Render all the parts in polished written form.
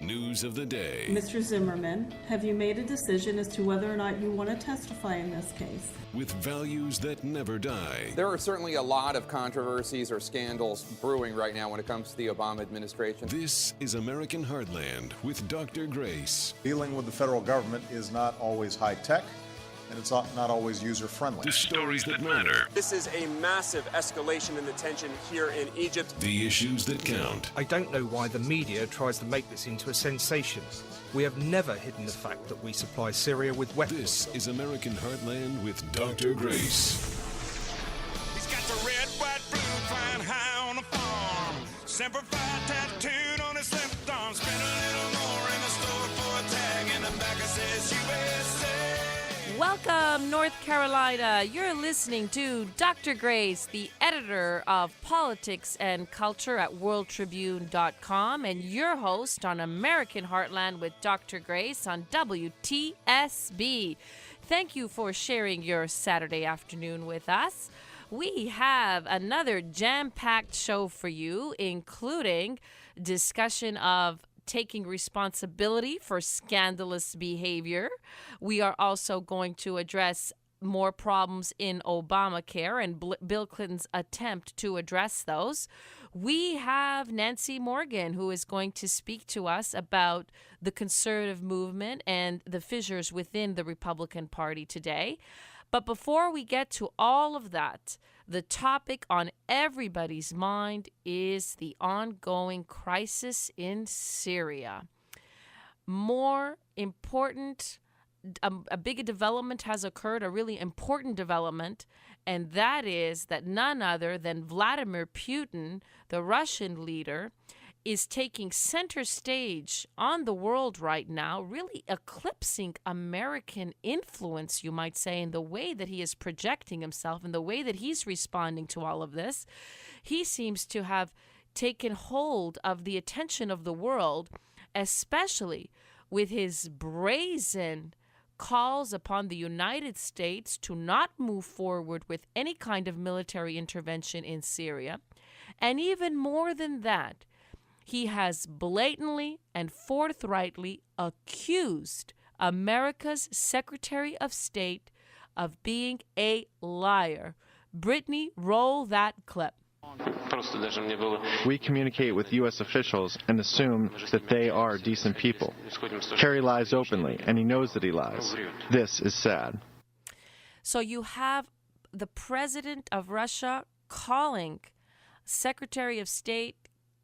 News of the day. Mr. Zimmerman, have you made a decision as to whether or not you want to testify in this case? With values that never die. There are certainly a lot of controversies or scandals brewing right now when it comes to the Obama administration. This is American Heartland with Dr. Grace. Dealing with the federal government is not always high-tech, and it's not always user-friendly. The stories that matter. This is a massive escalation in the tension here in Egypt. The issues that count. I don't know why the media tries to make this into a sensation. We have never hidden the fact that we supply Syria with weapons. This is American Heartland with Dr. Grace. He's got the red, white, blue flying high on the farm. Semper Fi tattooed on his left arm. Spend a little more in the store for a tag, and the back it says USA. Welcome, North Carolina. You're listening to Dr. Grace, the editor of Politics and Culture at worldtribune.com, and your host on American Heartland with Dr. Grace on WTSB. Thank you for sharing your Saturday afternoon with us. We have another jam-packed show for you, including discussion of taking responsibility for scandalous behavior. We are also going to address more problems in Obamacare and Bill Clinton's attempt to address those. We have Nancy Morgan, who is going to speak to us about the conservative movement and the fissures within the Republican Party today. But before we get to all of that, the topic on everybody's mind is the ongoing crisis in Syria. More important, a big development has occurred, a really important development, and that is that none other than Vladimir Putin, the Russian leader, is taking center stage on the world right now, really eclipsing American influence, you might say, in the way that he is projecting himself and the way that he's responding to all of this. He seems to have taken hold of the attention of the world, especially with his brazen calls upon the United States to not move forward with any kind of military intervention in Syria. And even more than that, he has blatantly and forthrightly accused America's Secretary of State of being a liar. Brittany, roll that clip. We communicate with U.S. officials and assume that they are decent people. Kerry lies openly, and he knows that he lies. This is sad. So you have the president of Russia calling Secretary of State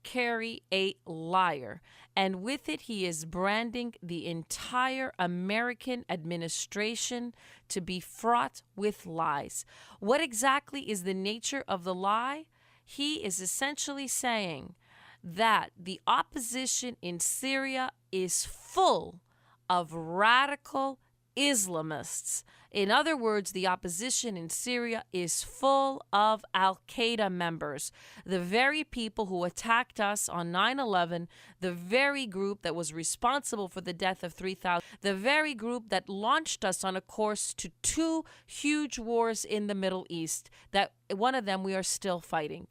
Kerry a liar, and with it he is branding the entire American administration to be fraught with lies. What exactly is the nature of the lie? He is essentially saying that the opposition in Syria is full of radical Islamists. In other words, the opposition in Syria is full of Al-Qaeda members, the very people who attacked us on 9/11, the very group that was responsible for the death of 3,000, the very group that launched us on a course to two huge wars in the Middle East, that one of them we are still fighting.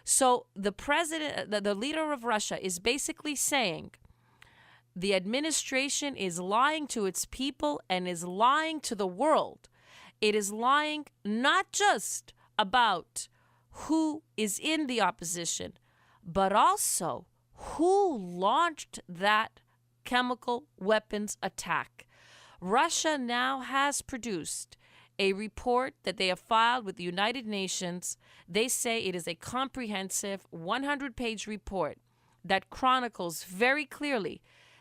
So the president, the leader of Russia, is basically saying the administration is lying to its people and is lying to the world. It is lying not just about who is in the opposition, but also who launched that chemical weapons attack. Russia now has produced a report that they have filed with the United Nations. They say it is a comprehensive 100-page report that chronicles very clearly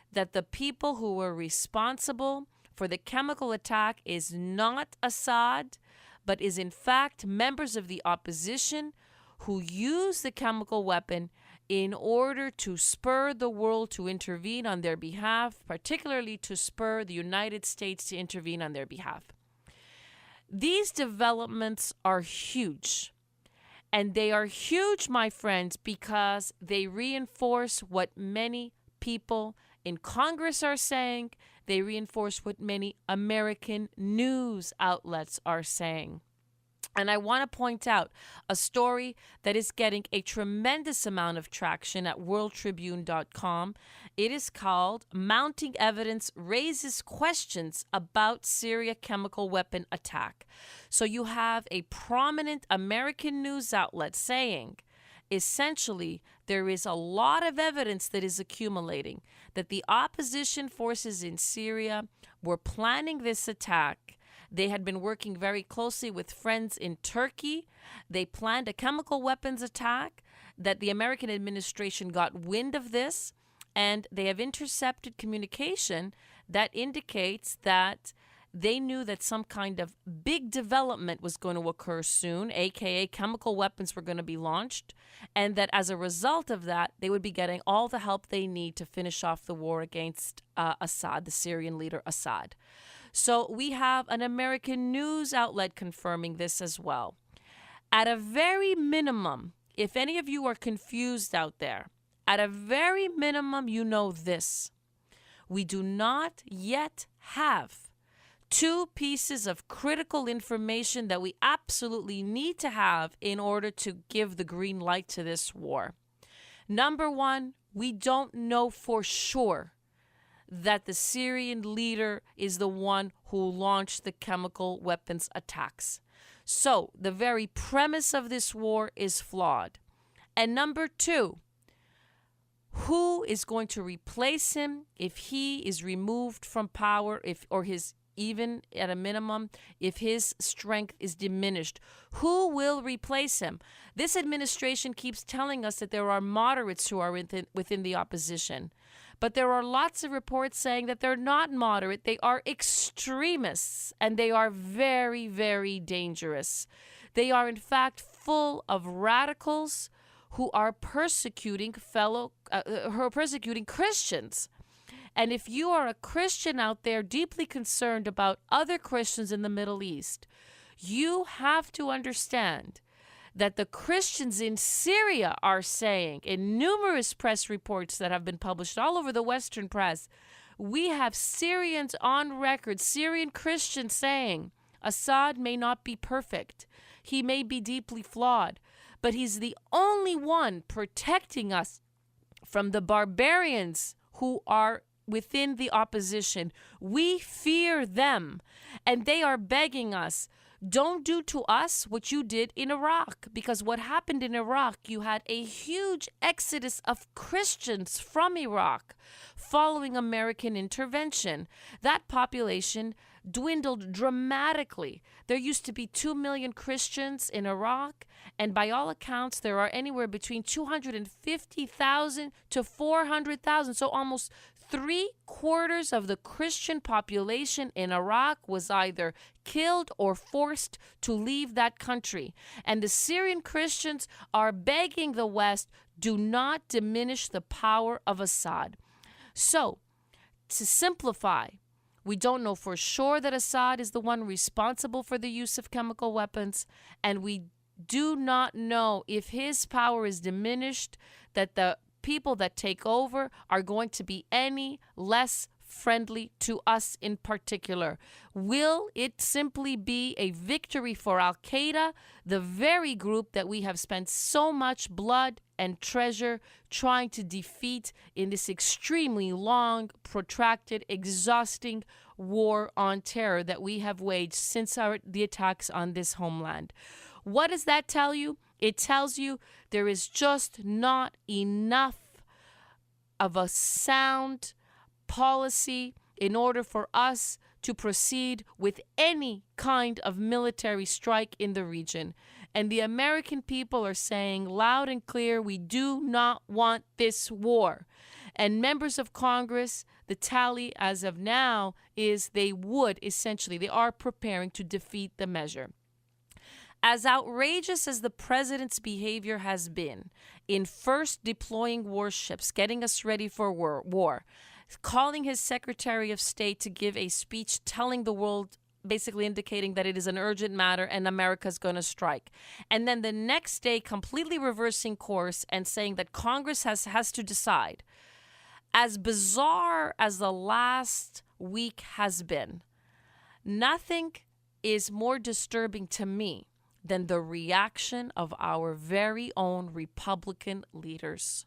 that the people who were responsible for the chemical attack is not Assad, but is in fact members of the opposition who used the chemical weapon in order to spur the world to intervene on their behalf, particularly to spur the United States to intervene on their behalf. These developments are huge. And they are huge, my friends, because they reinforce what many people in Congress are saying. They reinforce what many American news outlets are saying. And I want to point out a story that is getting a tremendous amount of traction at worldtribune.com. It is called Mounting Evidence Raises Questions About Syria Chemical Weapon Attack. So you have a prominent American news outlet saying, essentially, there is a lot of evidence that is accumulating that the opposition forces in Syria were planning this attack. They had been working very closely with friends in Turkey. They planned a chemical weapons attack, that the American administration got wind of this, and they have intercepted communication that indicates that they knew that some kind of big development was going to occur soon, aka chemical weapons were going to be launched, and that as a result of that, they would be getting all the help they need to finish off the war against Assad, the Syrian leader Assad. So we have an American news outlet confirming this as well. At a very minimum, if any of you are confused out there, at a very minimum, you know this. We do not yet have two pieces of critical information that we absolutely need to have in order to give the green light to this war. Number one, we don't know for sure that the Syrian leader is the one who launched the chemical weapons attacks. So the very premise of this war is flawed. And number two, who is going to replace him if he is removed from power, even at a minimum, if his strength is diminished? Who will replace him? This administration keeps telling us that there are moderates who are within the opposition. But there are lots of reports saying that they're not moderate. They are extremists, and they are very, very dangerous. They are, in fact, full of radicals who are persecuting Christians. And if you are a Christian out there deeply concerned about other Christians in the Middle East, you have to understand that the Christians in Syria are saying, in numerous press reports that have been published all over the Western press, we have Syrians on record, Syrian Christians saying, Assad may not be perfect. He may be deeply flawed, but he's the only one protecting us from the barbarians who are within the opposition. We fear them, and they are begging us, don't do to us what you did in Iraq. Because what happened in Iraq, you had a huge exodus of Christians from Iraq following American intervention. That population dwindled dramatically. There used to be 2 million Christians in Iraq, and by all accounts, there are anywhere between 250,000 to 400,000. So almost 3/4 of the Christian population in Iraq was either killed or forced to leave that country. And the Syrian Christians are begging the West, do not diminish the power of Assad. So, to simplify, we don't know for sure that Assad is the one responsible for the use of chemical weapons, and we do not know if his power is diminished, that the people that take over are going to be any less friendly to us in particular. Will it simply be a victory for Al-Qaeda, the very group that we have spent so much blood and treasure trying to defeat in this extremely long, protracted, exhausting war on terror that we have waged since the attacks on this homeland? What does that tell you? It tells you there is just not enough of a sound policy in order for us to proceed with any kind of military strike in the region. And the American people are saying loud and clear, we do not want this war. And members of Congress, the tally as of now is they are preparing to defeat the measure. As outrageous as the president's behavior has been in first deploying warships, getting us ready for war, calling his Secretary of State to give a speech telling the world, basically indicating that it is an urgent matter and America's going to strike. And then the next day completely reversing course and saying that Congress has to decide. As bizarre as the last week has been, nothing is more disturbing to me than the reaction of our very own Republican leaders.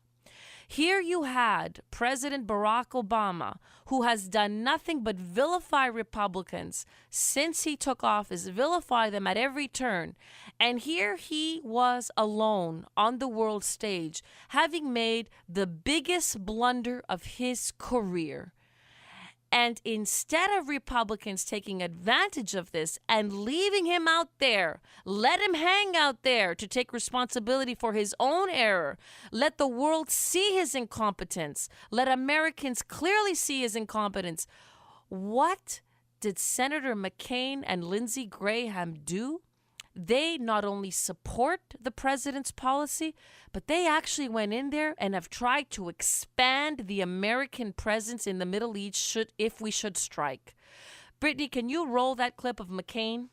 Here you had President Barack Obama, who has done nothing but vilify Republicans since he took office, vilify them at every turn. And here he was alone on the world stage, having made the biggest blunder of his career. And instead of Republicans taking advantage of this and leaving him out there, let him hang out there to take responsibility for his own error. Let the world see his incompetence. Let Americans clearly see his incompetence. What did Senator McCain and Lindsey Graham do? They not only support the president's policy, but they actually went in there and have tried to expand the American presence in the Middle East if we should strike. Brittany, can you roll that clip of McCain?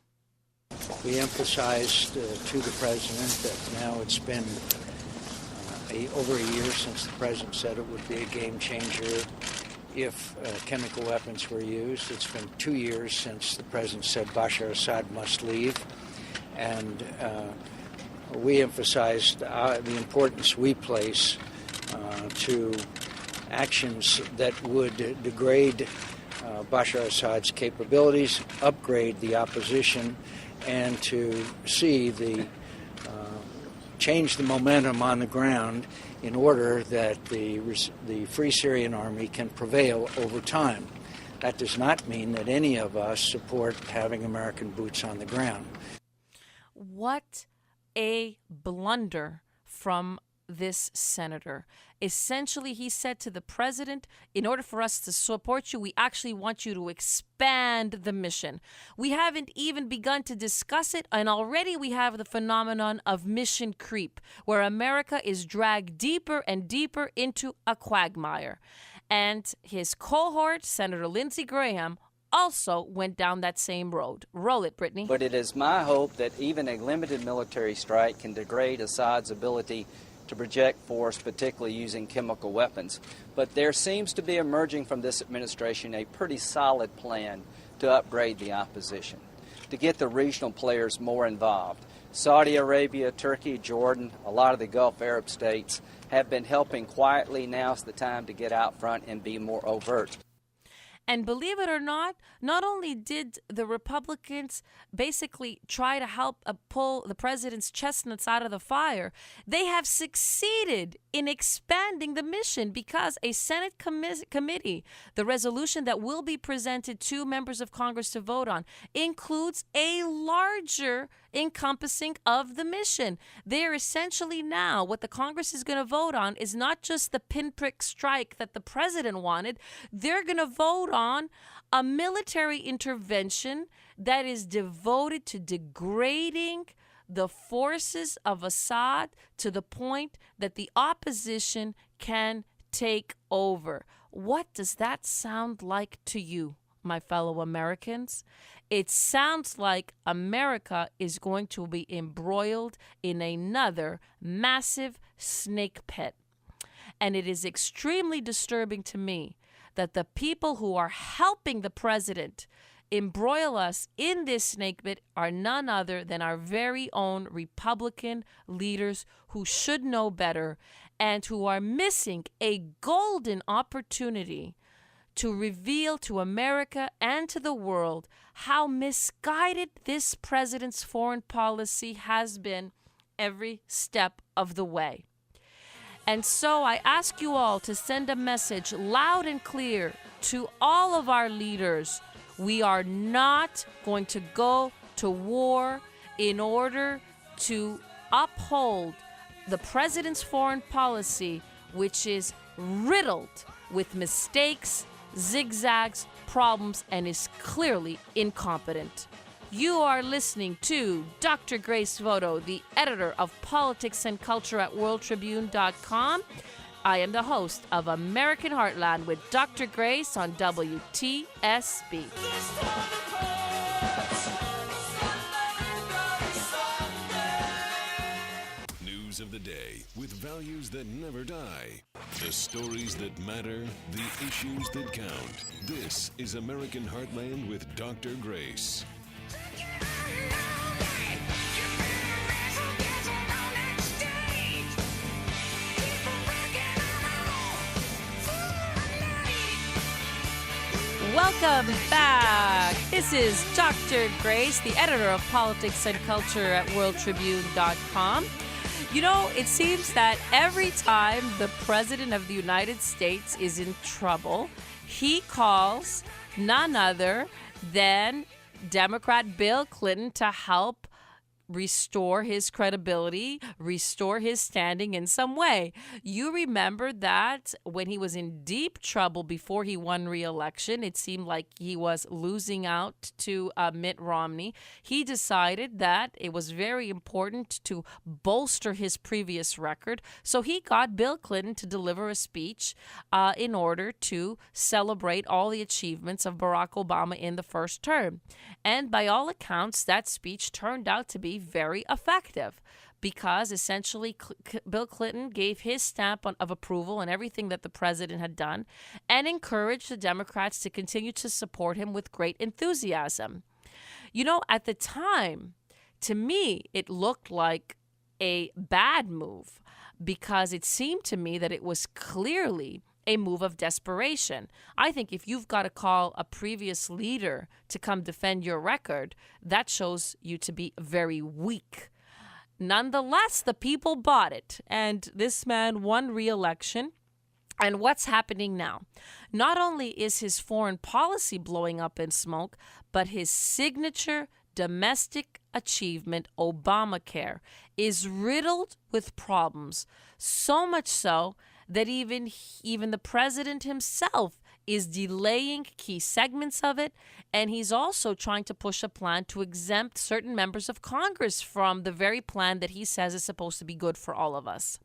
We emphasized to the president that now it's been over a year since the president said it would be a game changer if chemical weapons were used. It's been 2 years since the president said Bashar Assad must leave. And we emphasized the importance we place to actions that would degrade Bashar Assad's capabilities, upgrade the opposition, and to see change the momentum on the ground in order that the Free Syrian Army can prevail over time. That does not mean that any of us support having American boots on the ground. What a blunder from this senator. Essentially, he said to the president, in order for us to support you, we actually want you to expand the mission. We haven't even begun to discuss it, and already we have the phenomenon of mission creep, where America is dragged deeper and deeper into a quagmire. And his cohort, Senator Lindsey Graham, also went down that same road. Roll it, Brittany. But it is my hope that even a limited military strike can degrade Assad's ability to project force, particularly using chemical weapons. But there seems to be emerging from this administration a pretty solid plan to upgrade the opposition, to get the regional players more involved. Saudi Arabia, Turkey, Jordan, a lot of the Gulf Arab states have been helping quietly. Now's the time to get out front and be more overt. And believe it or not only did the Republicans basically try to help pull the president's chestnuts out of the fire, they have succeeded in expanding the mission because a Senate committee, the resolution that will be presented to members of Congress to vote on, includes a larger encompassing of the mission. They're essentially now, what the Congress is going to vote on is not just the pinprick strike that the president wanted. They're going to vote on a military intervention that is devoted to degrading the forces of Assad to the point that the opposition can take over. What does that sound like to you, my fellow Americans? It sounds like America is going to be embroiled in another massive snake pit. And it is extremely disturbing to me that the people who are helping the president embroil us in this snake pit are none other than our very own Republican leaders who should know better and who are missing a golden opportunity to reveal to America and to the world how misguided this president's foreign policy has been every step of the way. And so I ask you all to send a message loud and clear to all of our leaders. We are not going to go to war in order to uphold the president's foreign policy, which is riddled with mistakes, zigzags, problems, and is clearly incompetent. You are listening to Dr. Grace Vuoto, the editor of Politics and Culture at WorldTribune.com. I am the host of American Heartland with Dr. Grace on WTSB. News of the day with values that never die. The stories that matter, the issues that count. This is American Heartland with Dr. Grace. Welcome back. This is Dr. Grace, the editor of Politics and Culture at worldtribune.com. You know, it seems that every time the President of the United States is in trouble, he calls none other than Democrat Bill Clinton to help restore his credibility, restore his standing in some way. You remember that when he was in deep trouble before he won re-election, it seemed like he was losing out to Mitt Romney. He decided that it was very important to bolster his previous record. So he got Bill Clinton to deliver a speech in order to celebrate all the achievements of Barack Obama in the first term. And by all accounts, that speech turned out to be very effective because essentially Bill Clinton gave his stamp of approval on everything that the president had done and encouraged the Democrats to continue to support him with great enthusiasm. You know, at the time, to me, it looked like a bad move because it seemed to me that it was clearly a move of desperation. I think if you've got to call a previous leader to come defend your record, that shows you to be very weak. Nonetheless, the people bought it, and this man won re-election. And what's happening now? Not only is his foreign policy blowing up in smoke, but his signature domestic achievement, Obamacare, is riddled with problems. So much so that even the president himself is delaying key segments of it, and he's also trying to push a plan to exempt certain members of Congress from the very plan that he says is supposed to be good for all of us.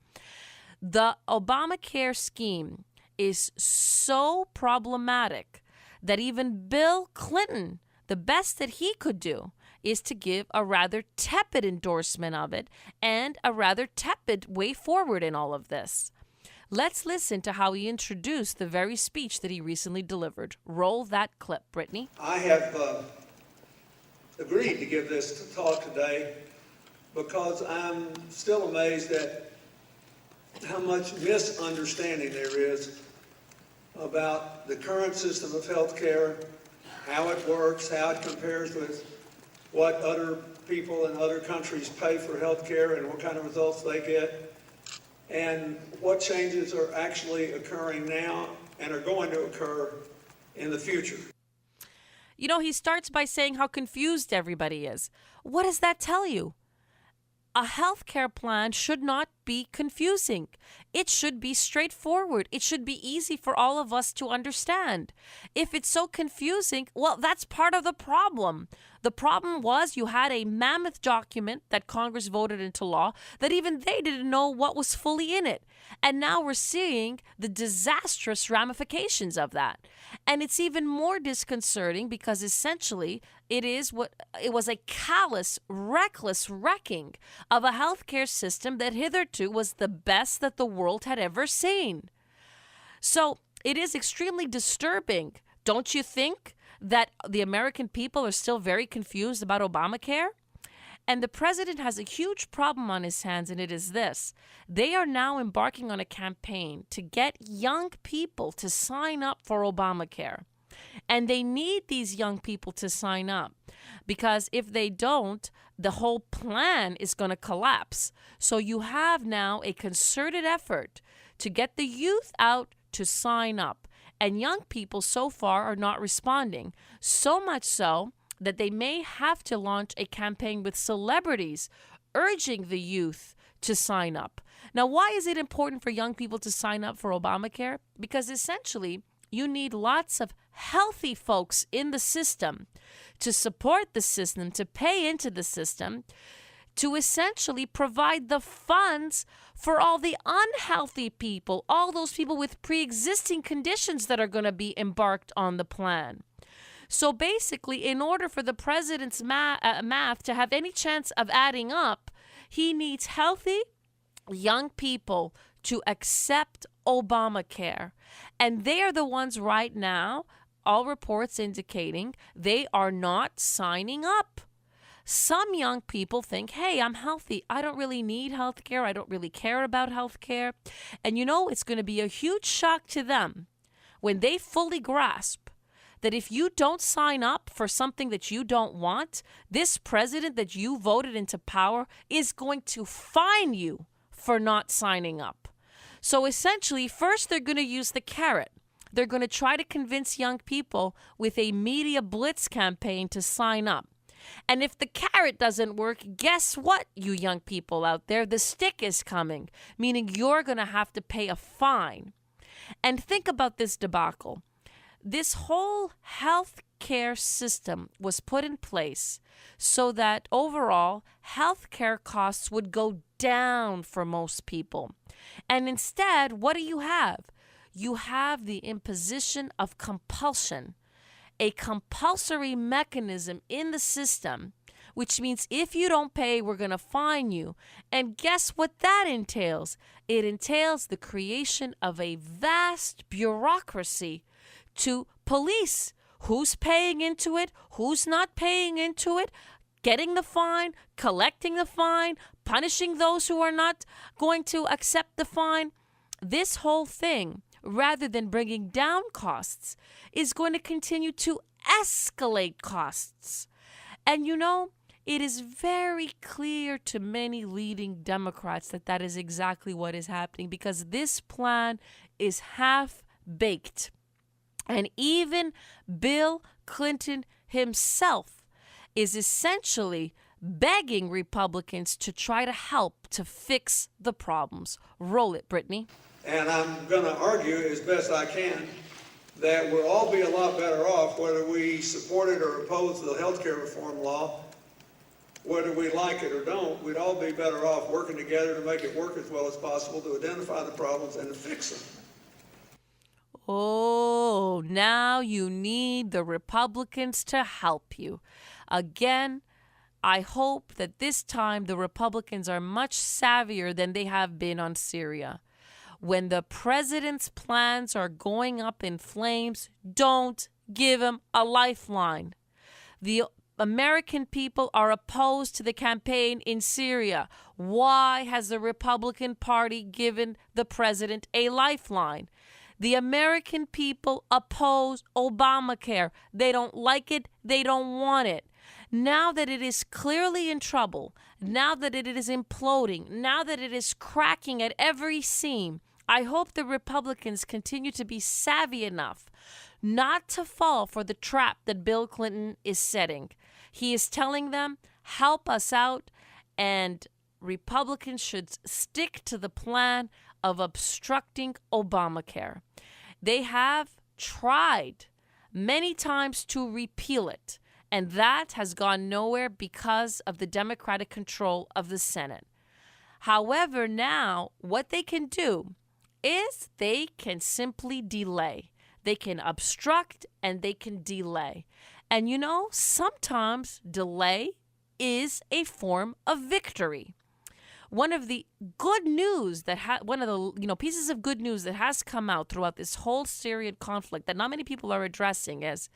The Obamacare scheme is so problematic that even Bill Clinton, the best that he could do is to give a rather tepid endorsement of it and a rather tepid way forward in all of this. Let's listen to how he introduced the very speech that he recently delivered. Roll that clip, Brittany. I have agreed to give this talk today because I'm still amazed at how much misunderstanding there is about the current system of health care, how it works, how it compares with what other people in other countries pay for health care and what kind of results they get, and what changes are actually occurring now and are going to occur in the future. You know, he starts by saying how confused everybody is. What does that tell you? A healthcare plan should not be confusing. It should be straightforward. It should be easy for all of us to understand. If it's so confusing, well, that's part of the problem. The problem was you had a mammoth document that Congress voted into law that even they didn't know what was fully in it. And now we're seeing the disastrous ramifications of that. And it's even more disconcerting because essentially it was a callous, reckless wrecking of a healthcare system that hitherto was the best that the world had ever seen. So it is extremely disturbing, don't you think, that the American people are still very confused about Obamacare? And the president has a huge problem on his hands, and it is this. They are now embarking on a campaign to get young people to sign up for Obamacare. And they need these young people to sign up because if they don't, the whole plan is going to collapse. So you have now a concerted effort to get the youth out to sign up. And young people so far are not responding, so much so that they may have to launch a campaign with celebrities urging the youth to sign up. Now, why is it important for young people to sign up for Obamacare? Because essentially, you need lots of healthy folks in the system to support the system, to pay into the system, to essentially provide the funds for all the unhealthy people, all those people with pre-existing conditions that are going to be embarked on the plan. So basically, in order for the president's math to have any chance of adding up, he needs healthy young people to accept Obamacare. And they are the ones right now, all reports indicating, they are not signing up. Some young people think, hey, I'm healthy. I don't really need health care. I don't really care about health care. And you know, it's going to be a huge shock to them when they fully grasp that if you don't sign up for something that you don't want, this president that you voted into power is going to fine you for not signing up. So essentially, first they're going to use the carrot. They're going to try to convince young people with a media blitz campaign to sign up. And if the carrot doesn't work, guess what, you young people out there? The stick is coming, meaning you're going to have to pay a fine. And think about this debacle. This whole health care system was put in place so that overall health care costs would go down for most people. And instead, what do you have? You have the imposition of compulsion, a compulsory mechanism in the system, which means if you don't pay, we're going to fine you. And guess what that entails? It entails the creation of a vast bureaucracy to police who's paying into it, who's not paying into it, getting the fine, collecting the fine, punishing those who are not going to accept the fine. This whole thing, rather than bringing down costs, is going to continue to escalate costs. And you know, it is very clear to many leading Democrats that that is exactly what is happening, because this plan is half-baked. And even Bill Clinton himself is essentially begging Republicans to try to help to fix the problems. Roll it, Brittany. And I'm going to argue as best I can that we'll all be a lot better off whether we support it or oppose the health care reform law, whether we like it or don't. We'd all be better off working together to make it work as well as possible, to identify the problems and to fix them. Oh, now you need the Republicans to help you. Again, I hope that this time the Republicans are much savvier than they have been on Syria. When the president's plans are going up in flames, don't give him a lifeline. The American people are opposed to the campaign in Syria. Why has the Republican Party given the president a lifeline? The American people oppose Obamacare. They don't like it. They don't want it. Now that it is clearly in trouble, now that it is imploding, now that it is cracking at every seam, I hope the Republicans continue to be savvy enough not to fall for the trap that Bill Clinton is setting. He is telling them, help us out, and Republicans should stick to the plan of obstructing Obamacare. They have tried many times to repeal it, and that has gone nowhere because of the Democratic control of the Senate. However, now what they can do is they can simply delay. They can obstruct and they can delay. And you know, sometimes delay is a form of victory. One of the good news that one of the pieces of good news that has come out throughout this whole Syrian conflict that not many people are addressing is,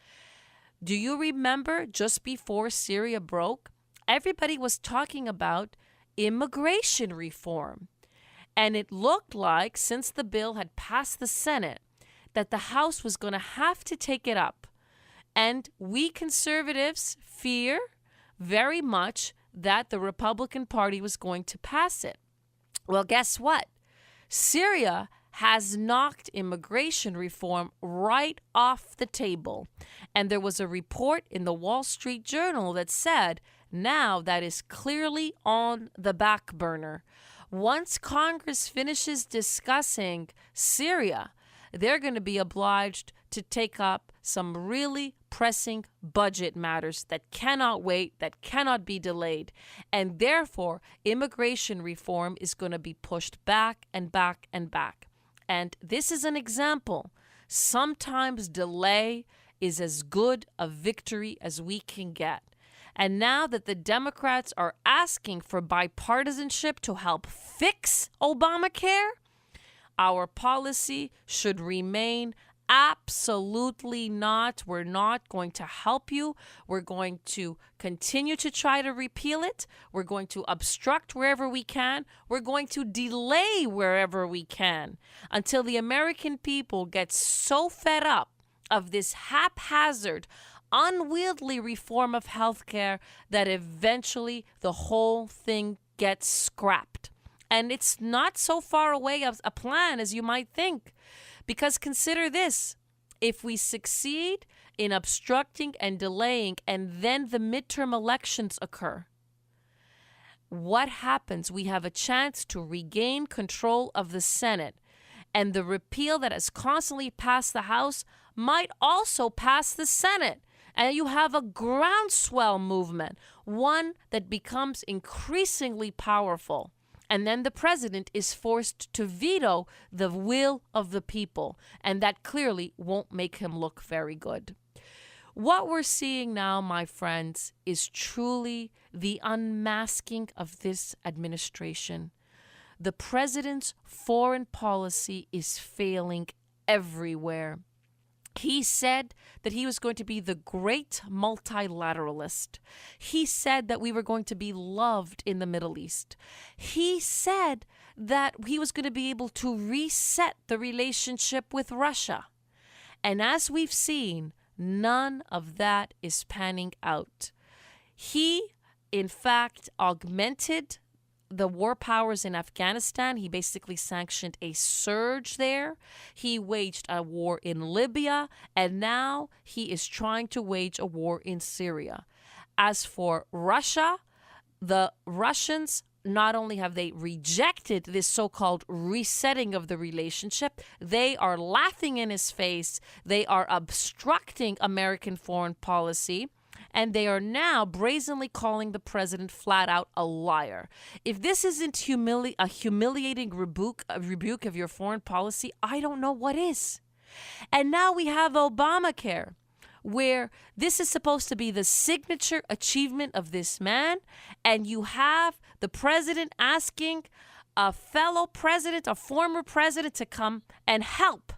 do you remember just before Syria broke, everybody was talking about immigration reform. And it looked like, since the bill had passed the Senate, that the House was going to have to take it up. And we conservatives fear very much that the Republican Party was going to pass it. Well, guess what? Syria has knocked immigration reform right off the table. And there was a report in the Wall Street Journal that said, now that is clearly on the back burner. Once Congress finishes discussing Syria, they're going to be obliged to take up some really pressing budget matters that cannot wait, that cannot be delayed. And therefore, immigration reform is going to be pushed back and back and back. And this is an example. Sometimes delay is as good a victory as we can get. And now that the Democrats are asking for bipartisanship to help fix Obamacare, our policy should remain absolutely not. We're not going to help you. We're going to continue to try to repeal it. We're going to obstruct wherever we can. We're going to delay wherever we can until the American people get so fed up of this haphazard, unwieldy reform of healthcare that eventually the whole thing gets scrapped. And it's not so far away of a plan as you might think. Because consider this, if we succeed in obstructing and delaying and then the midterm elections occur, what happens? We have a chance to regain control of the Senate, and the repeal that has constantly passed the House might also pass the Senate. And you have a groundswell movement, one that becomes increasingly powerful. And then the president is forced to veto the will of the people. And that clearly won't make him look very good. What we're seeing now, my friends, is truly the unmasking of this administration. The president's foreign policy is failing everywhere. He said that he was going to be the great multilateralist. He said that we were going to be loved in the Middle East. He said that he was going to be able to reset the relationship with Russia. And as we've seen, none of that is panning out. He, in fact, augmented the war powers in Afghanistan. He basically sanctioned a surge there. He waged a war in Libya, and now he is trying to wage a war in Syria. As for Russia, the Russians, not only have they rejected this so-called resetting of the relationship, they are laughing in his face. They are obstructing American foreign policy. And they are now brazenly calling the president flat out a liar. If this isn't a humiliating rebuke of your foreign policy, I don't know what is. And now we have Obamacare, where this is supposed to be the signature achievement of this man. And you have the president asking a fellow president, a former president, to come and help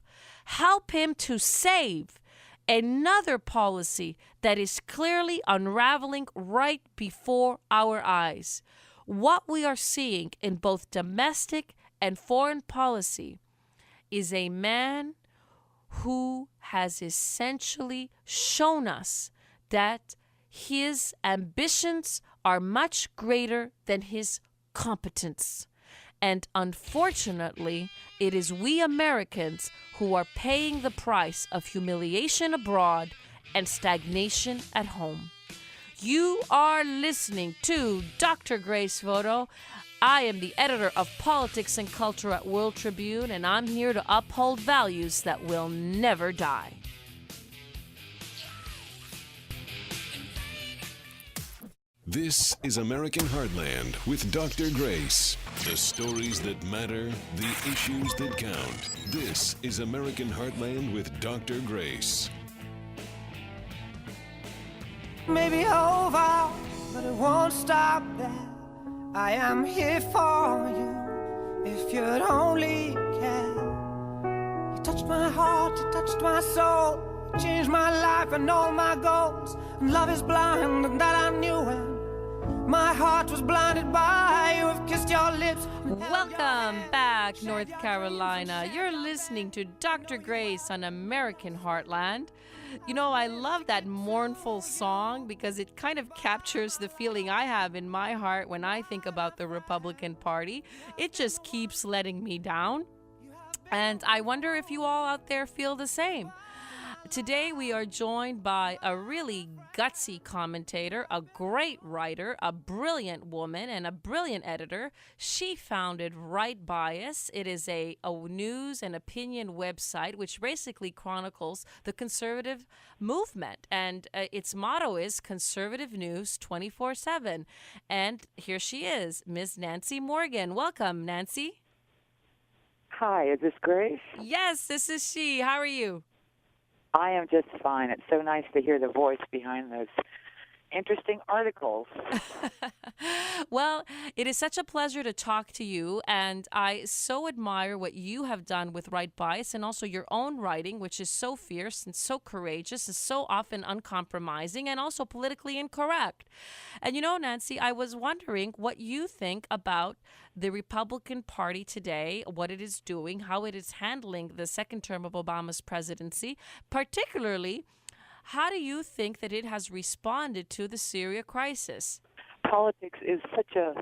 him to save another policy that is clearly unraveling right before our eyes. What we are seeing in both domestic and foreign policy is a man who has essentially shown us that his ambitions are much greater than his competence. And unfortunately, it is we Americans who are paying the price of humiliation abroad and stagnation at home. You are listening to Dr. Grace Vuoto. I am the editor of Politics and Culture at World Tribune, and I'm here to uphold values that will never die. This is American Heartland with Dr. Grace. The stories that matter, the issues that count. This is American Heartland with Dr. Grace. Maybe over, but it won't stop there. I am here for you, if you'd only care. You touched my heart, you touched my soul, you changed my life and all my goals. And love is blind, and that I knew when my heart was blinded by you. Have kissed your lips. Welcome back, North Carolina. You're listening to Dr. Grace on American Heartland. You know, I love that mournful song because it kind of captures the feeling I have in my heart when I think about the Republican Party. It just keeps letting me down. And I wonder if you all out there feel the same. Today we are joined by a really gutsy commentator, a great writer, a brilliant woman, and a brilliant editor. She founded Right Bias. It is a news and opinion website which basically chronicles the conservative movement. And its motto is conservative news 24/7. And here she is, Ms. Nancy Morgan. Welcome, Nancy. Hi, is this Grace? Yes, this is she. How are you? I am just fine. It's so nice to hear the voice behind those interesting articles. Well, it is such a pleasure to talk to you, and I so admire what you have done with Right Bias and also your own writing, which is so fierce and so courageous and so often uncompromising and also politically incorrect. And you know, Nancy, I was wondering what you think about the Republican Party today, what it is doing, how it is handling the second term of Obama's presidency, particularly how do you think that it has responded to the Syria crisis? Politics is such a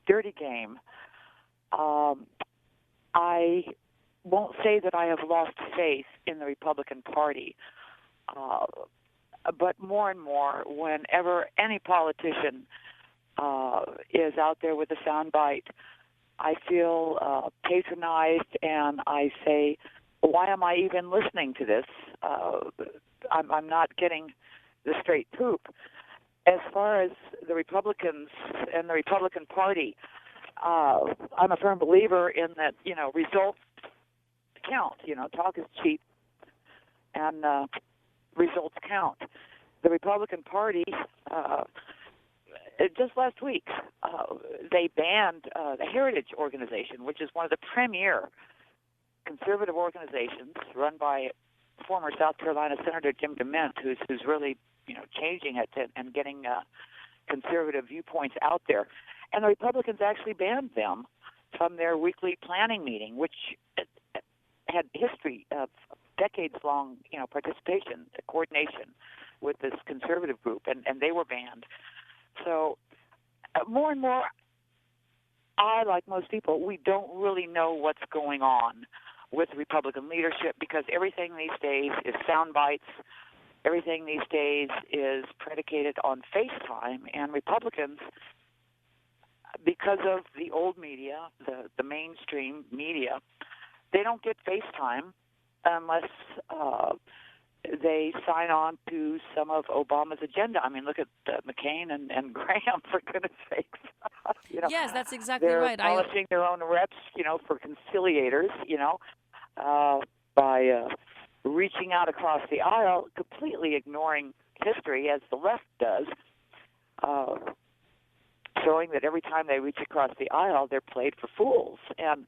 dirty game. I won't say that I have lost faith in the Republican Party, but more and more, whenever any politician is out there with a soundbite, I feel patronized, and I say, why am I even listening to this? I'm not getting the straight poop. As far as the Republicans and the Republican Party, I'm a firm believer in that, results count. Talk is cheap, and results count. The Republican Party, just last week, they banned the Heritage Organization, which is one of the premier conservative organizations run by former South Carolina Senator Jim DeMint, who's really, changing it and getting conservative viewpoints out there. And the Republicans actually banned them from their weekly planning meeting, which had history of decades-long, participation, coordination with this conservative group, and they were banned. So more and more, I, like most people, we don't really know what's going on with Republican leadership because everything these days is sound bites. Everything these days is predicated on FaceTime, and Republicans, because of the old media, the mainstream media, they don't get FaceTime unless they sign on to some of Obama's agenda. I mean, look at McCain and Graham, for goodness sakes. Yes, that's exactly they're right. polishing their own reps, for conciliators, by reaching out across the aisle, completely ignoring history as the left does, showing that every time they reach across the aisle, they're played for fools. And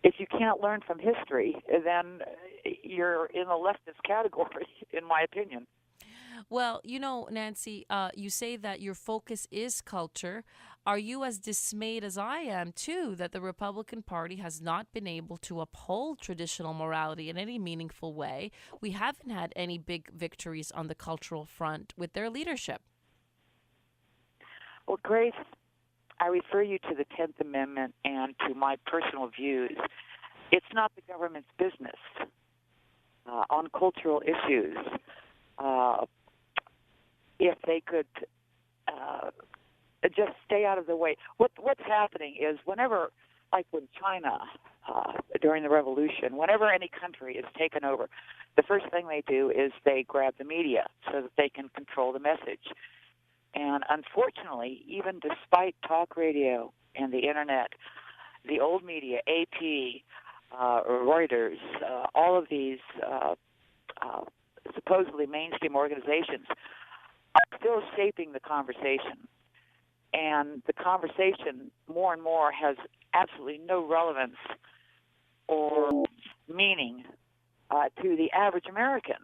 if you can't learn from history, then you're in the leftist category, in my opinion. Well, Nancy, you say that your focus is culture. Are you as dismayed as I am, too, that the Republican Party has not been able to uphold traditional morality in any meaningful way? We haven't had any big victories on the cultural front with their leadership. Well, Grace, I refer you to the 10th Amendment and to my personal views. It's not the government's business on cultural issues. If they could just stay out of the way. What's happening is whenever, like when China, during the revolution, whenever any country is taken over, the first thing they do is they grab the media so that they can control the message. And unfortunately, even despite talk radio and the internet, the old media, AP, Reuters, all of these supposedly mainstream organizations are still shaping the conversation. And the conversation more and more has absolutely no relevance or meaning to the average American.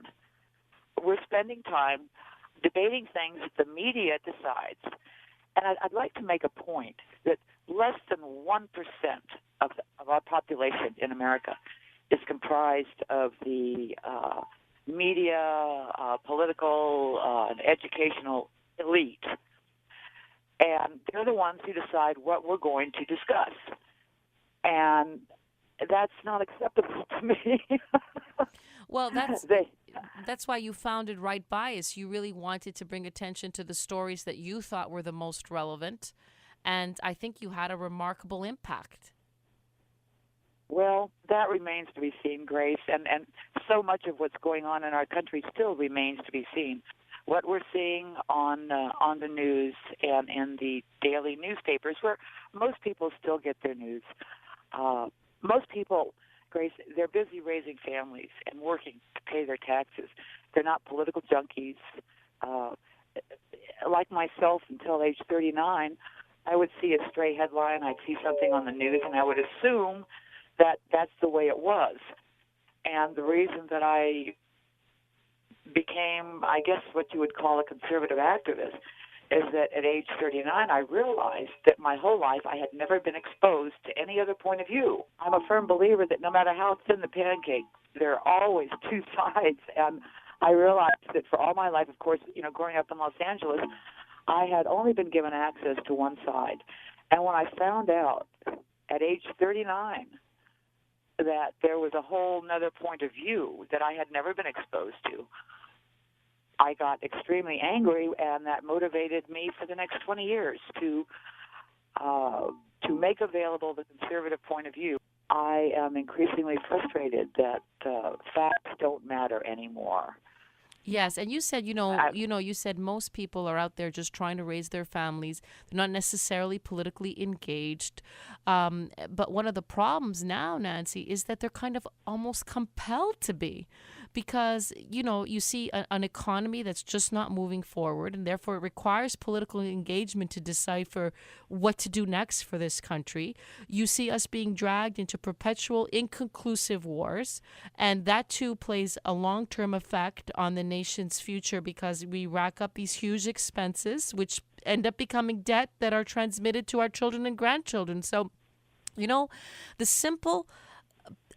We're spending time debating things that the media decides. And I'd like to make a point that less than 1% of our population in America is comprised of the media, political, and educational elite. And they're the ones who decide what we're going to discuss. And that's not acceptable to me. Well, that's why you founded Right Bias. You really wanted to bring attention to the stories that you thought were the most relevant. And I think you had a remarkable impact. Well, that remains to be seen, Grace. And so much of what's going on in our country still remains to be seen. What we're seeing on the news and in the daily newspapers, where most people still get their news. Most people, Grace, they're busy raising families and working to pay their taxes. They're not political junkies. like myself, until age 39, I would see a stray headline, I'd see something on the news, and I would assume that that's the way it was. And the reason that I became, I guess, what you would call a conservative activist is that at age 39, I realized that my whole life I had never been exposed to any other point of view. I'm a firm believer that no matter how thin the pancake, there are always two sides. And I realized that for all my life, of course, growing up in Los Angeles, I had only been given access to one side. And when I found out at age 39 that there was a whole other point of view that I had never been exposed to, I got extremely angry, and that motivated me for the next 20 years to make available the conservative point of view. I am increasingly frustrated that facts don't matter anymore. Yes, and you said, you said most people are out there just trying to raise their families. They're not necessarily politically engaged. But one of the problems now, Nancy, is that they're kind of almost compelled to be, because, you see an economy that's just not moving forward, and therefore it requires political engagement to decipher what to do next for this country. You see us being dragged into perpetual inconclusive wars, and that too plays a long-term effect on the nation's future, because we rack up these huge expenses, which end up becoming debt that are transmitted to our children and grandchildren. So, the simple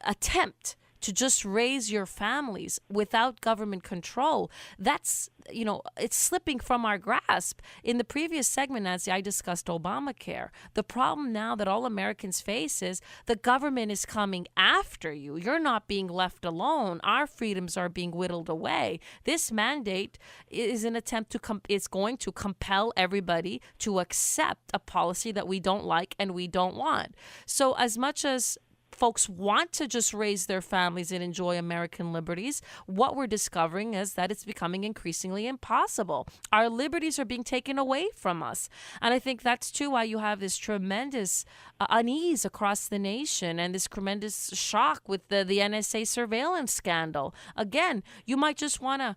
attempt to just raise your families without government control, that's, it's slipping from our grasp. In the previous segment, Nancy, I discussed Obamacare. The problem now that all Americans face is the government is coming after you. You're not being left alone. Our freedoms are being whittled away. This mandate is an attempt to it's going to compel everybody to accept a policy that we don't like and we don't want. So as much as folks want to just raise their families and enjoy American liberties, what we're discovering is that it's becoming increasingly impossible. Our liberties are being taken away from us. And I think that's too why you have this tremendous unease across the nation and this tremendous shock with the NSA surveillance scandal. Again, you might just want to,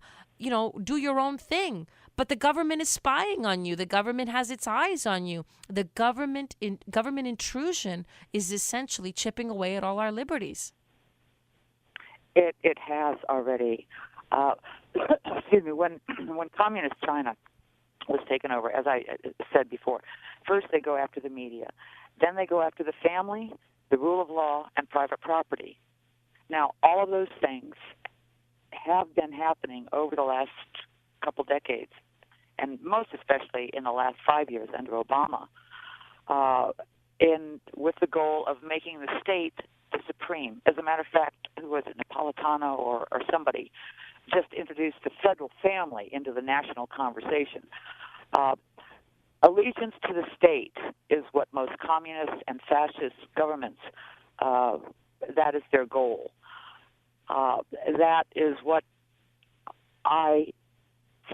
do your own thing. But the government is spying on you. The government has its eyes on you. The government intrusion is essentially chipping away at all our liberties. It has already. Excuse me. When communist China was taken over, as I said before, first they go after the media, then they go after the family, the rule of law, and private property. Now, all of those things have been happening over the last couple decades, and most especially in the last 5 years under Obama, with the goal of making the state the supreme. As a matter of fact, who was it, Napolitano or somebody, just introduced the federal family into the national conversation. Allegiance to the state is what most communist and fascist governments, that is their goal. That is what I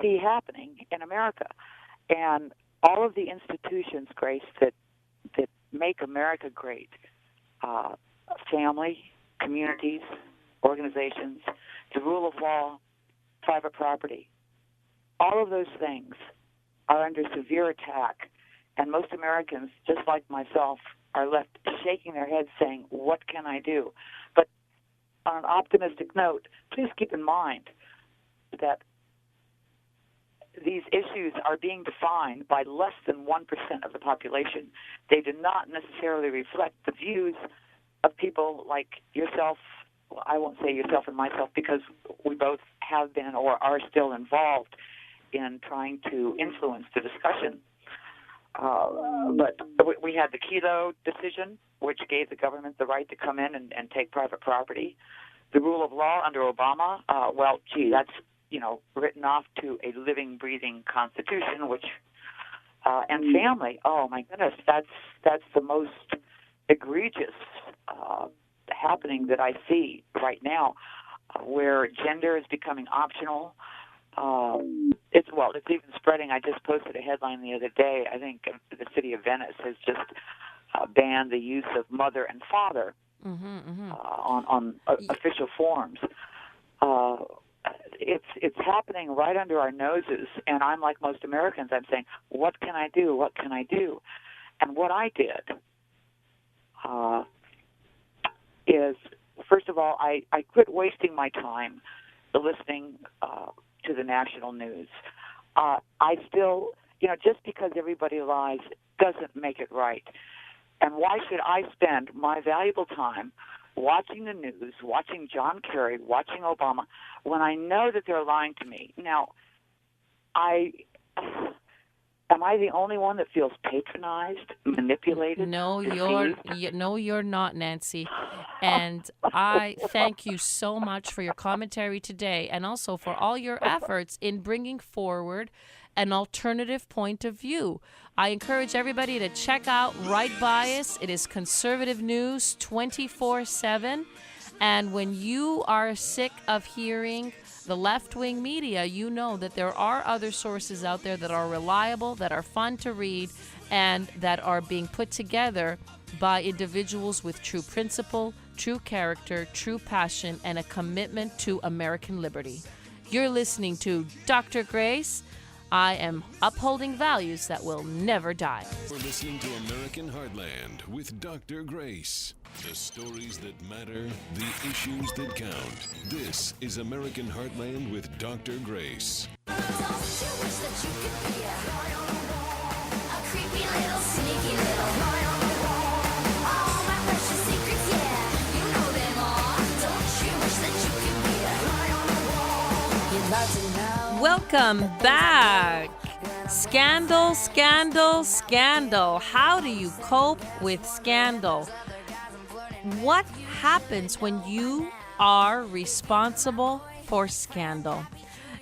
see happening in America. And all of the institutions, Grace, that make America great, family, communities, organizations, the rule of law, private property, all of those things are under severe attack. And most Americans, just like myself, are left shaking their heads saying, what can I do? But on an optimistic note, please keep in mind that these issues are being defined by less than 1% of the population. They do not necessarily reflect the views of people like yourself. Well, I won't say yourself and myself, because we both have been or are still involved in trying to influence the discussion. But we had the Kelo decision, which gave the government the right to come in and take private property. The rule of law under Obama, that's written off to a living, breathing constitution, which and family. Oh my goodness, that's the most egregious happening that I see right now, where gender is becoming optional. It's even spreading. I just posted a headline the other day. I think the city of Venice has just banned the use of mother and father on official forms. it's happening right under our noses, and I'm like most Americans. I'm saying, what can I do? What can I do? And what I did is, first of all, I quit wasting my time listening to the national news. I still, just because everybody lies doesn't make it right. And why should I spend my valuable time watching the news, watching John Kerry, watching Obama, when I know that they're lying to me? Now, am I the only one that feels patronized, manipulated? No, you're not, Nancy. And I thank you so much for your commentary today, and also for all your efforts in bringing forward an alternative point of view. I encourage everybody to check out Right Bias. It is conservative news 24/7. And when you are sick of hearing the left-wing media, you know that there are other sources out there that are reliable, that are fun to read, and that are being put together by individuals with true principle, true character, true passion, and a commitment to American liberty. You're listening to Dr. Grace. I am upholding values that will never die. We're listening to American Heartland with Dr. Grace. The stories that matter, the issues that count. This is American Heartland with Dr. Grace. Welcome back. Scandal, scandal, scandal. How do you cope with scandal? What happens when you are responsible for scandal?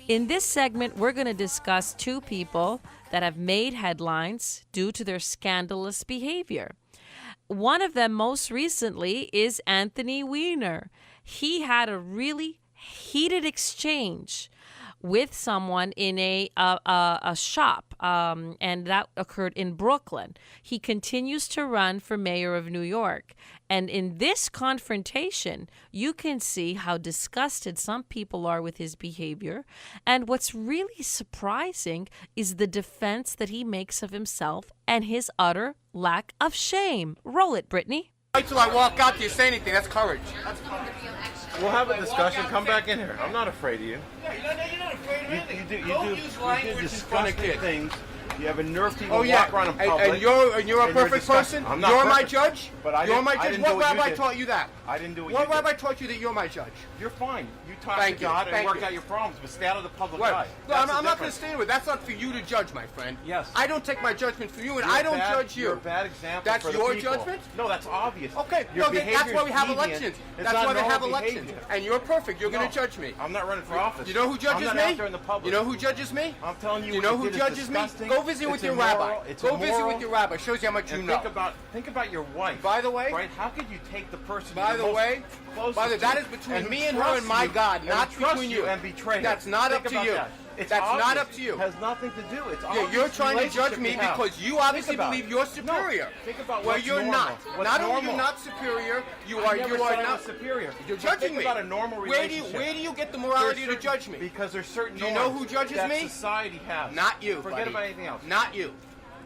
In this segment, we're going to discuss two people that have made headlines due to their scandalous behavior. One of them most recently is Anthony Weiner. He had a really heated exchange with someone in a shop, and that occurred in Brooklyn. He continues to run for mayor of New York. And in this confrontation, you can see how disgusted some people are with his behavior. And what's really surprising is the defense that he makes of himself and his utter lack of shame. Roll it, Brittany. Wait till I walk out to you say anything. That's courage. We'll have a discussion. Come back in here. I'm not afraid of you. You're not afraid of You do disgusting things. You have a nerve to even walk around in public. And you're a perfect person? I'm not You're perfect. my judge? But you're my judge? didn't What do what you rabbi did. taught you that? I didn't do what What you rabbi did. taught you that you're my judge? You're fine. You talk Thank to you. God and Thank work you. out your problems, but stay out of the public Right. eye. No, That's I'm the not going to difference. stand with. That's not for you to judge, my friend. Yes. I don't take my judgment from you, and You're I don't bad- judge you. You're a bad example That's for the your people. judgment? No, that's obvious. Okay, Your no, that's behavior why we is have deviant. elections. It's That's not why they have normal elections. behavior. And you're perfect. You're going to judge me. I'm not running for office. You know who judges I'm me? not out there in the public. You know who judges me? I'm telling you, You what know you who did is judges me? disgusting. Go visit with It's your immoral. rabbi. It's Go visit immoral. with your rabbi. Shows you how much you And know. think about your wife. By the way, right? How could you take the person? By you're the most way, closest by the, to that is between me and her trust and my you, God, and not trust between you. and betray her. That's not Think up to about you. that. It's That's obvious. not up to you. It has nothing to do. It's Yeah, obvious you're trying to judge relationship me you have. because you obviously Think about believe it. you're superior. No, think about where what's you're normal. not. What's Not only normal? you're not superior, you I are never you are said I not was superior. You're But judging think me. about a normal Where do relationship. you get the morality There's to judge me? Because there's certain Do you know norms who judges that me? society has. Not you. Forget buddy. about anything else. Not you.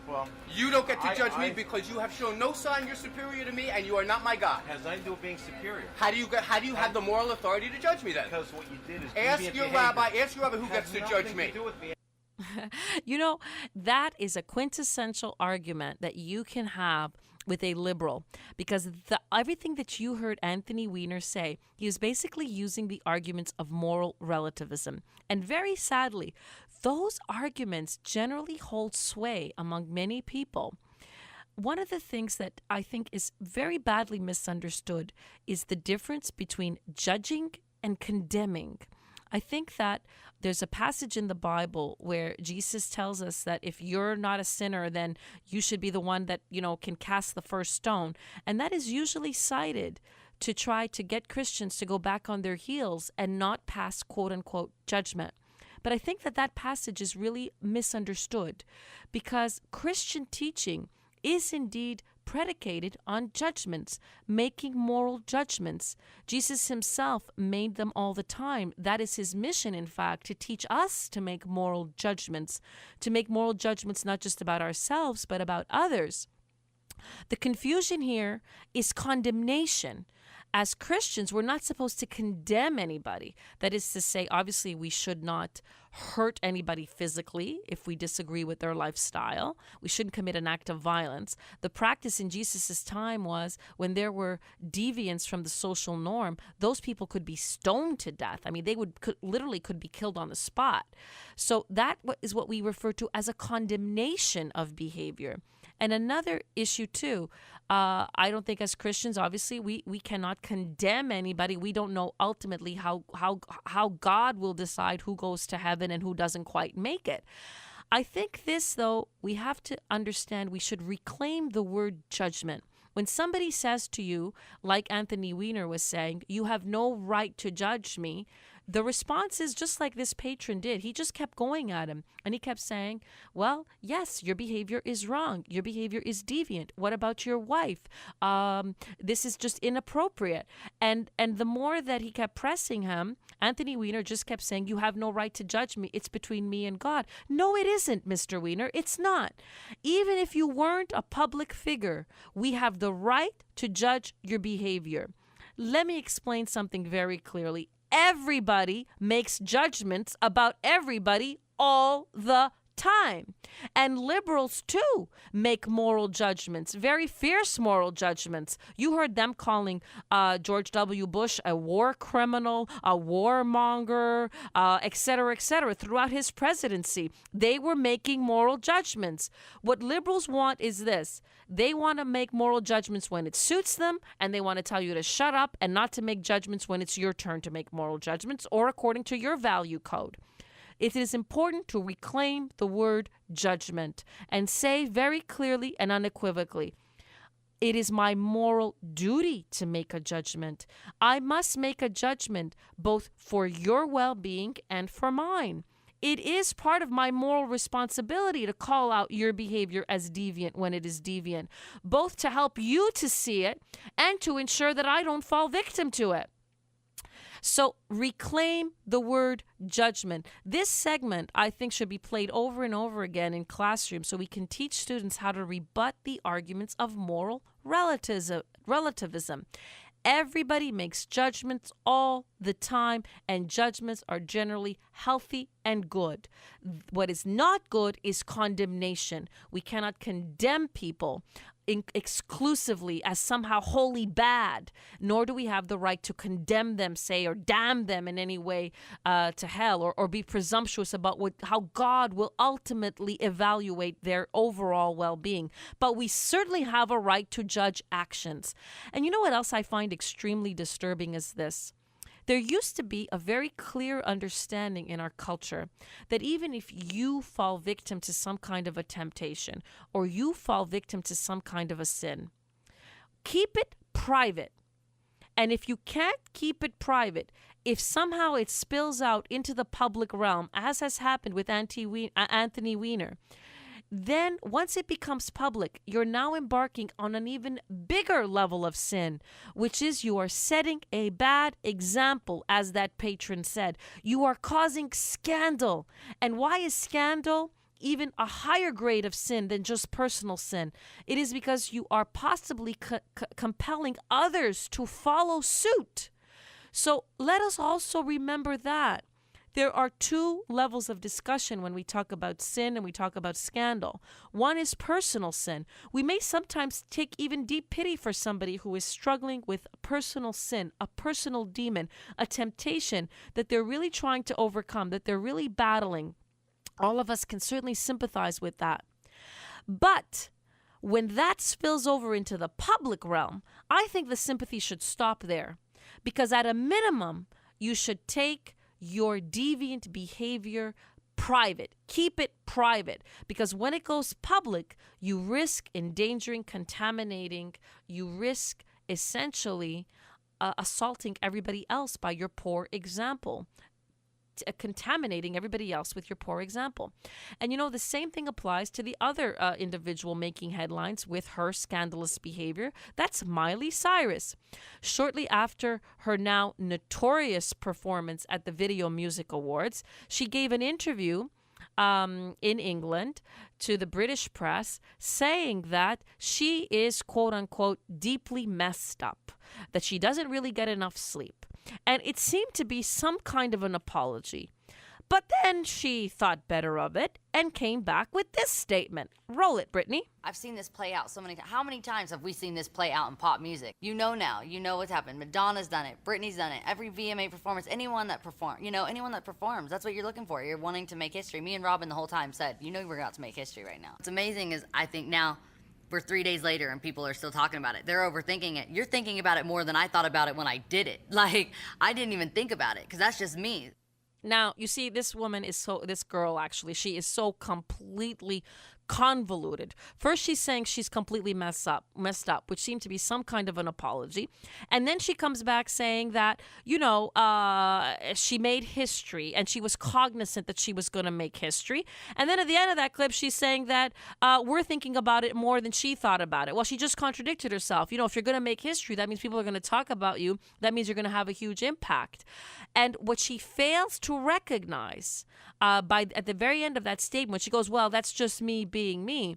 Well, you don't get to judge me I- because you have shown no sign you're superior to me, and you are not my God. Has nothing to do with being superior. How do you have the moral authority to judge me then? Because what you did is Ask deviant your behavior. rabbi. Ask your rabbi who Has gets to nothing judge to me. do with me. You know, that is a quintessential argument that you can have with a liberal, because everything that you heard Anthony Weiner say, he is basically using the arguments of moral relativism. And very sadly, those arguments generally hold sway among many people. One of the things that I think is very badly misunderstood is the difference between judging and condemning. I think that there's a passage in the Bible where Jesus tells us that if you're not a sinner, then you should be the one that, can cast the first stone. And that is usually cited to try to get Christians to go back on their heels and not pass quote unquote judgment. But I think that passage is really misunderstood, because Christian teaching is indeed predicated on judgments, making moral judgments. Jesus himself made them all the time. That is his mission, in fact, to teach us to make moral judgments not just about ourselves, but about others. The confusion here is condemnation. As Christians, we're not supposed to condemn anybody. That is to say, obviously, we should not hurt anybody physically if we disagree with their lifestyle. We shouldn't commit an act of violence. The practice in Jesus' time was when there were deviants from the social norm, those people could be stoned to death. I mean, they literally could be killed on the spot. So that is what we refer to as a condemnation of behavior. And another issue, too, I don't think as Christians, obviously, we cannot condemn anybody. We don't know ultimately how God will decide who goes to heaven and who doesn't quite make it. I think this, though, we have to understand we should reclaim the word judgment. When somebody says to you, like Anthony Weiner was saying, you have no right to judge me, the response is just like this patron did. He just kept going at him. And he kept saying, well, yes, your behavior is wrong. Your behavior is deviant. What about your wife? This is just inappropriate. And the more that he kept pressing him, Anthony Weiner just kept saying, you have no right to judge me. It's between me and God. No, it isn't, Mr. Weiner. It's not. Even if you weren't a public figure, we have the right to judge your behavior. Let me explain something very clearly. Everybody makes judgments about everybody all the time. And liberals, too, make moral judgments, very fierce moral judgments. You heard them calling George W. Bush a war criminal, a warmonger, et cetera, throughout his presidency. They were making moral judgments. What liberals want is this. They want to make moral judgments when it suits them, and they want to tell you to shut up and not to make judgments when it's your turn to make moral judgments or according to your value code. It is important to reclaim the word judgment and say very clearly and unequivocally, it is my moral duty to make a judgment. I must make a judgment both for your well-being and for mine. It is part of my moral responsibility to call out your behavior as deviant when it is deviant, both to help you to see it and to ensure that I don't fall victim to it. So reclaim the word judgment. This segment, I think, should be played over and over again in classrooms so we can teach students how to rebut the arguments of moral relativism. Everybody makes judgments all the time, and judgments are generally healthy and good. What is not good is condemnation. We cannot condemn people exclusively as somehow wholly bad, nor do we have the right to condemn them, say, or damn them in any way to hell, or be presumptuous about how God will ultimately evaluate their overall well-being. But we certainly have a right to judge actions. And you know what else I find extremely disturbing is this. There used to be a very clear understanding in our culture that even if you fall victim to some kind of a temptation or you fall victim to some kind of a sin, keep it private. And if you can't keep it private, if somehow it spills out into the public realm, as has happened with Anthony Weiner, then once it becomes public, you're now embarking on an even bigger level of sin, which is you are setting a bad example, as that patron said. You are causing scandal. And why is scandal even a higher grade of sin than just personal sin? It is because you are possibly compelling others to follow suit. So let us also remember that. There are two levels of discussion when we talk about sin and we talk about scandal. One is personal sin. We may sometimes take even deep pity for somebody who is struggling with personal sin, a personal demon, a temptation that they're really trying to overcome, that they're really battling. All of us can certainly sympathize with that. But when that spills over into the public realm, I think the sympathy should stop there. Because at a minimum, you should take your deviant behavior private. Keep it private, because when it goes public, you risk endangering, contaminating, you risk essentially assaulting everybody else by your poor example. contaminating everybody else with your poor example. And the same thing applies to the other individual making headlines with her scandalous behavior. That's Miley Cyrus. Shortly after her now notorious performance at the Video Music Awards, she gave an interview in England to the British press saying that she is, quote unquote, deeply messed up, that she doesn't really get enough sleep. And it seemed to be some kind of an apology. But then she thought better of it and came back with this statement. Roll it, Brittany. I've seen this play out so many times. How many times have we seen this play out in pop music? You know now. You know what's happened. Madonna's done it. Britney's done it. Every VMA performance, anyone that performs, that's what you're looking for. You're wanting to make history. Me and Robin the whole time said, we're about to make history right now. What's amazing is I think now we're 3 days later and people are still talking about it. They're overthinking it. You're thinking about it more than I thought about it when I did it. Like, I didn't even think about it because that's just me. Now, you see, this girl, she is so completely convoluted. First, she's saying she's completely messed up, which seemed to be some kind of an apology. And then she comes back saying that, she made history and she was cognizant that she was going to make history. And then at the end of that clip, she's saying that we're thinking about it more than she thought about it. Well, she just contradicted herself. If you're going to make history, that means people are going to talk about you. That means you're going to have a huge impact. And what she fails to recognize at the very end of that statement, she goes, well, that's just me being me.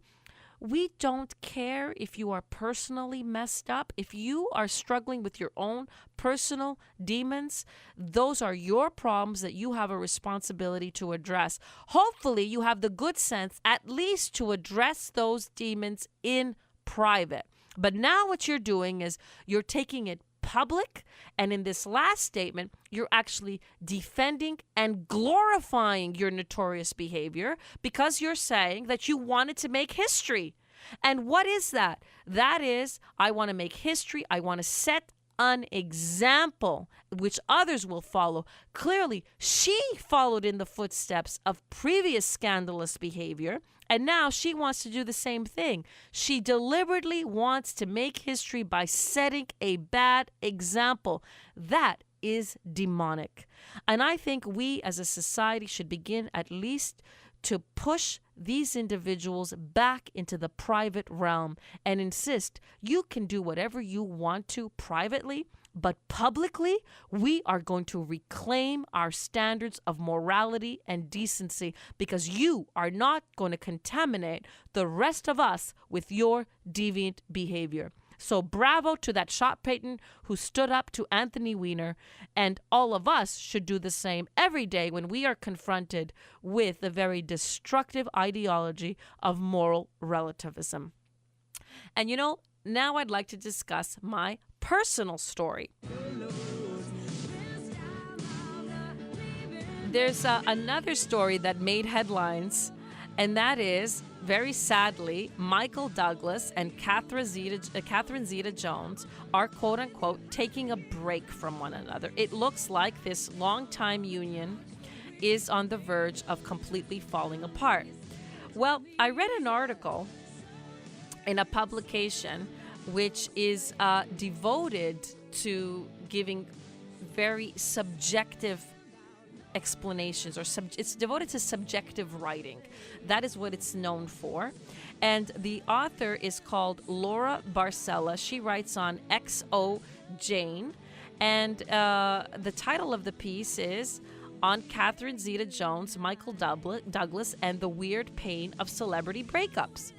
We don't care if you are personally messed up. If you are struggling with your own personal demons, those are your problems that you have a responsibility to address. Hopefully, you have the good sense at least to address those demons in private. But now what you're doing is you're taking it public, and in this last statement, you're actually defending and glorifying your notorious behavior because you're saying that you wanted to make history. And what is that? That is, I want to make history. I want to set an example which others will follow. Clearly, she followed in the footsteps of previous scandalous behavior, and now she wants to do the same thing. She deliberately wants to make history by setting a bad example. That is demonic. And I think we as a society should begin at least to push these individuals back into the private realm and insist you can do whatever you want to privately, but publicly, we are going to reclaim our standards of morality and decency because you are not going to contaminate the rest of us with your deviant behavior. So bravo to that shop patent who stood up to Anthony Weiner, and all of us should do the same every day when we are confronted with the very destructive ideology of moral relativism. And now I'd like to discuss my personal story. There's another story that made headlines, and that is, very sadly, Michael Douglas and Catherine Zeta-Jones are, quote-unquote, taking a break from one another. It looks like this longtime union is on the verge of completely falling apart. Well, I read an article in a publication which is devoted to giving very subjective explanations, or it's devoted to subjective writing. That is what it's known for. And the author is called Laura Barcella. She writes on XO Jane. And the title of the piece is On Catherine Zeta-Jones, Michael Douglas, and the Weird Pain of Celebrity Breakups.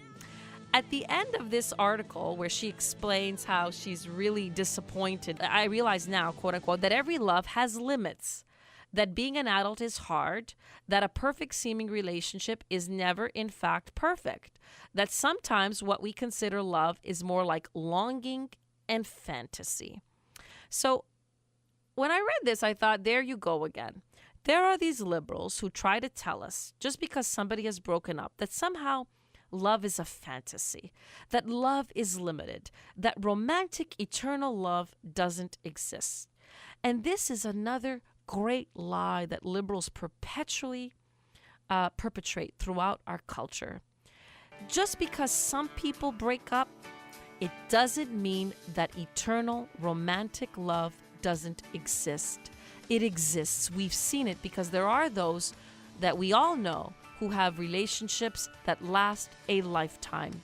At the end of this article, where she explains how she's really disappointed, I realize now, quote unquote, that every love has limits, that being an adult is hard, that a perfect seeming relationship is never in fact perfect, that sometimes what we consider love is more like longing and fantasy. So when I read this, I thought, there you go again. There are these liberals who try to tell us, just because somebody has broken up, that somehow love is a fantasy, that love is limited, that romantic eternal love doesn't exist. And this is another great lie that liberals perpetually perpetrate throughout our culture. Just because some people break up, it doesn't mean that eternal romantic love doesn't exist. It exists. We've seen it because there are those that we all know who have relationships that last a lifetime.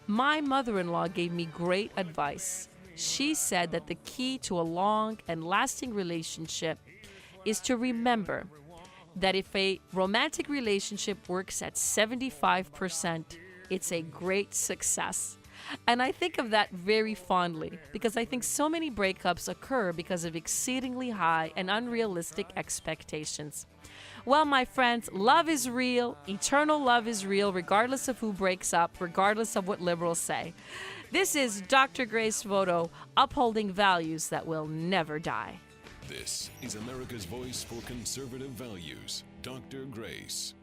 My mother-in-law gave me great advice. She said that the key to a long and lasting relationship is to remember that if a romantic relationship works at 75%, it's a great success. And I think of that very fondly because I think so many breakups occur because of exceedingly high and unrealistic expectations. Well, my friends, love is real. Eternal love is real, regardless of who breaks up, regardless of what liberals say. This is Dr. Grace Vuoto, upholding values that will never die. This is America's voice for conservative values, Dr. Grace.